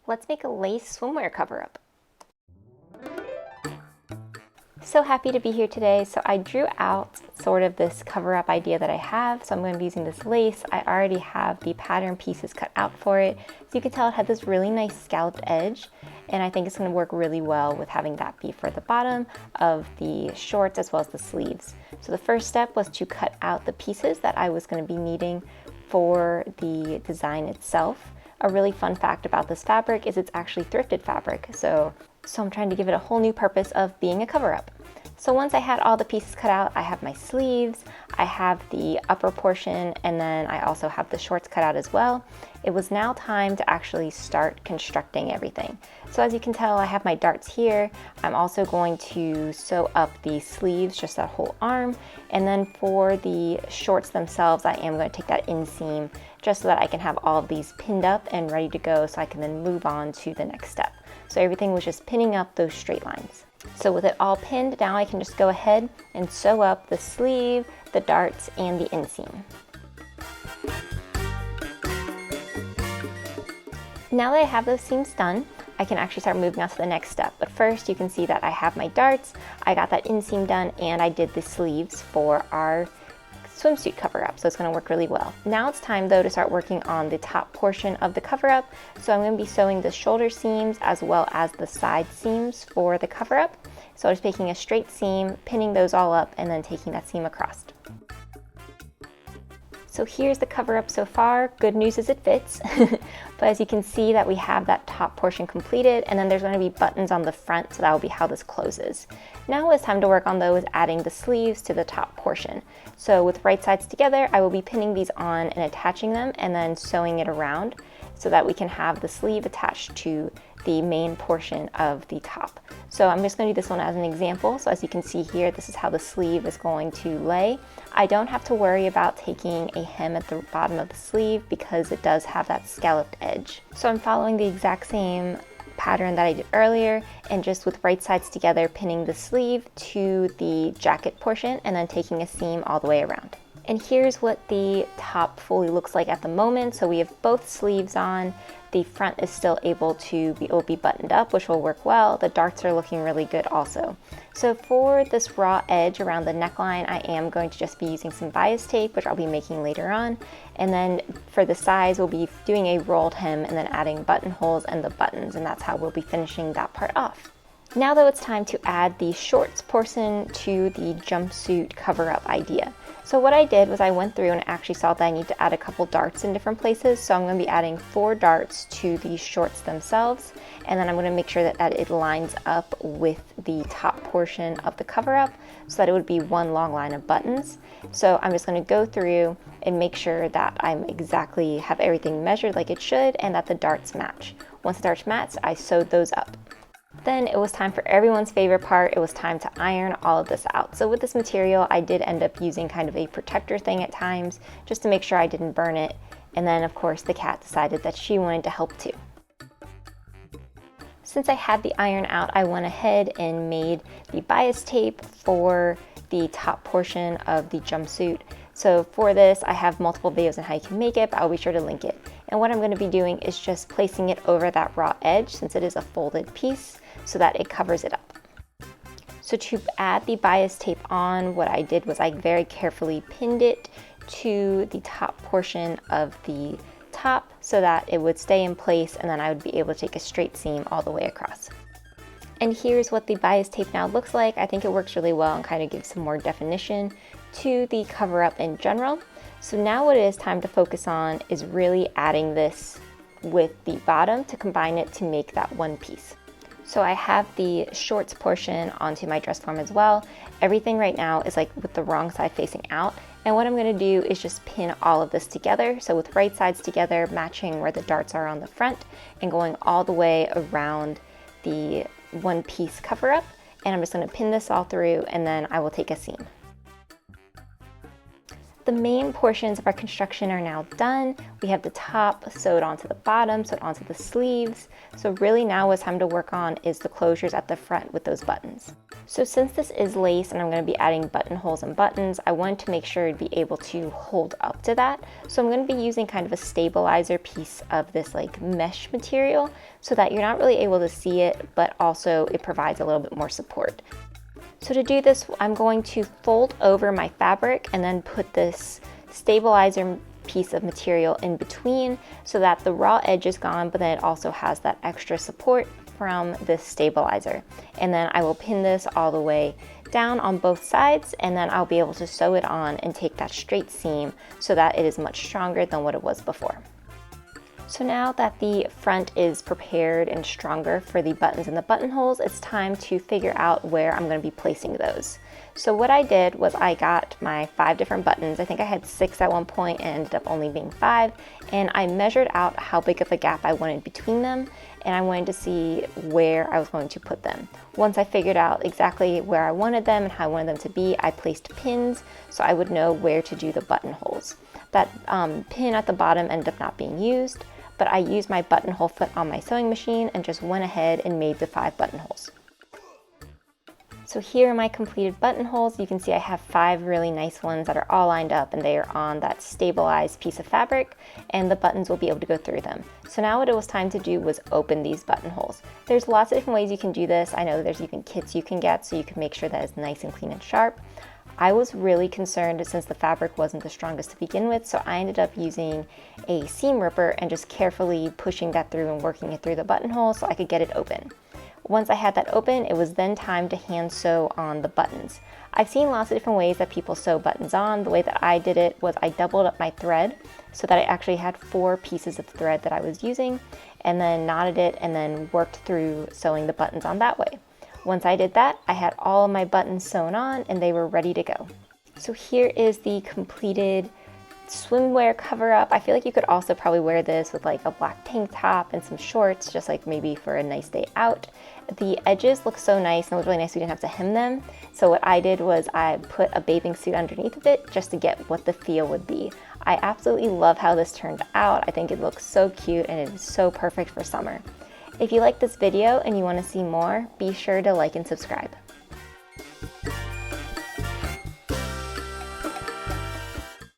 Let's make a lace swimwear cover-up. So happy to be here today. So I drew out sort of this cover-up idea that I have. So I'm going to be using this lace. I already have the pattern pieces cut out for it. So you can tell it had this really nice scalloped edge. And I think it's going to work really well with having that be for the bottom of the shorts as well as the sleeves. So the first step was to cut out the pieces that I was going to be needing for the design itself. A really fun fact about this fabric is it's actually thrifted fabric. So I'm trying to give it a whole new purpose of being a cover-up. So once I had all the pieces cut out, I have my sleeves, I have the upper portion, and then I also have the shorts cut out as well. It was now time to actually start constructing everything. So as you can tell, I have my darts here. I'm also going to sew up the sleeves, just that whole arm. And then for the shorts themselves, I am going to take that inseam just so that I can have all of these pinned up and ready to go so I can then move on to the next step. So everything was just pinning up those straight lines. So with it all pinned, now I can just go ahead and sew up the sleeve, the darts, and the inseam. Now that I have those seams done, I can actually start moving on to the next step. But first, you can see that I have my darts, I got that inseam done, and I did the sleeves for our swimsuit cover-up, so it's going to work really well. Now it's time though to start working on the top portion of the cover-up. So I'm going to be sewing the shoulder seams as well as the side seams for the cover-up. So I'm just taking a straight seam, pinning those all up, and then taking that seam across. So here's the cover-up so far. Good news is it fits. But as you can see that we have that top portion completed, and then there's going to be buttons on the front, so that will be how this closes. Now it's time to work on those, adding the sleeves to the top portion. So with right sides together, I will be pinning these on and attaching them and then sewing it around so that we can have the sleeve attached to the main portion of the top. So I'm just going to do this one as an example. So as you can see here, this is how the sleeve is going to lay. I don't have to worry about taking a hem at the bottom of the sleeve because it does have that scalloped edge. So I'm following the exact same pattern that I did earlier, and just with right sides together, pinning the sleeve to the jacket portion and then taking a seam all the way around. And here's what the top fully looks like at the moment. So we have both sleeves on. The front is still able to be buttoned up, which will work well. The darts are looking really good also. So for this raw edge around the neckline, I am going to just be using some bias tape, which I'll be making later on. And then for the sides, we'll be doing a rolled hem and then adding buttonholes and the buttons, and that's how we'll be finishing that part off. Now though, it's time to add the shorts portion to the jumpsuit cover-up idea. So what I did was I went through and actually saw that I need to add a couple darts in different places. So I'm going to be adding 4 darts to the shorts themselves. And then I'm going to make sure that it lines up with the top portion of the cover-up so that it would be one long line of buttons. So I'm just going to go through and make sure that I'm have everything measured like it should and that the darts match. Once the darts match, I sewed those up. Then it was time for everyone's favorite part. It was time to iron all of this out. So with this material, I did end up using kind of a protector thing at times just to make sure I didn't burn it. And then of course the cat decided that she wanted to help too. Since I had the iron out, I went ahead and made the bias tape for the top portion of the jumpsuit. So for this, I have multiple videos on how you can make it, but I'll be sure to link it. And what I'm going to be doing is just placing it over that raw edge since it is a folded piece so that it covers it up. So to add the bias tape on, what I did was I very carefully pinned it to the top portion of the top so that it would stay in place, and then I would be able to take a straight seam all the way across. And here's what the bias tape now looks like. I think it works really well and kind of gives some more definition to the cover-up in general. So now what it is time to focus on is really adding this with the bottom to combine it to make that one piece. So I have the shorts portion onto my dress form as well. Everything right now is like with the wrong side facing out. And what I'm going to do is just pin all of this together. So with right sides together, matching where the darts are on the front and going all the way around the one piece cover up. And I'm just going to pin this all through and then I will take a seam. the main portions of our construction are now done. We have the top sewed onto the bottom, sewed onto the sleeves. So really now what's time to work on is the closures at the front with those buttons. So since this is lace and I'm going to be adding buttonholes and buttons, I wanted to make sure it'd be able to hold up to that. So I'm going to be using kind of a stabilizer piece of this like mesh material so that you're not really able to see it, but also it provides a little bit more support. So to do this, I'm going to fold over my fabric and then put this stabilizer piece of material in between so that the raw edge is gone, but then it also has that extra support from this stabilizer. And then I will pin this all the way down on both sides, and then I'll be able to sew it on and take that straight seam so that it is much stronger than what it was before. So now that the front is prepared and stronger for the buttons and the buttonholes, it's time to figure out where I'm going to be placing those. So what I did was I got my 5 different buttons. I think I had 6 at one point and ended up only being 5. And I measured out how big of a gap I wanted between them, and I wanted to see where I was going to put them. Once I figured out exactly where I wanted them and how I wanted them to be, I placed pins so I would know where to do the buttonholes. That pin at the bottom ended up not being used, but I used my buttonhole foot on my sewing machine and just went ahead and made the 5 buttonholes. So here are my completed buttonholes. You can see I have 5 really nice ones that are all lined up, and they are on that stabilized piece of fabric, and the buttons will be able to go through them. So now what it was time to do was open these buttonholes. There's lots of different ways you can do this. I know there's even kits you can get so you can make sure that it's nice and clean and sharp. I was really concerned since the fabric wasn't the strongest to begin with, so I ended up using a seam ripper and just carefully pushing that through and working it through the buttonhole so I could get it open. Once I had that open, it was then time to hand sew on the buttons. I've seen lots of different ways that people sew buttons on. The way that I did it was I doubled up my thread so that I actually had 4 pieces of thread that I was using, and then knotted it and then worked through sewing the buttons on that way. Once I did that, I had all of my buttons sewn on and they were ready to go. So here is the completed swimwear cover up. I feel like you could also probably wear this with like a black tank top and some shorts, just like maybe for a nice day out. The edges look so nice, and it was really nice we didn't have to hem them. So what I did was I put a bathing suit underneath of it just to get what the feel would be. I absolutely love how this turned out. I think it looks so cute and it is so perfect for summer. If you like this video and you want to see more, be sure to like and subscribe.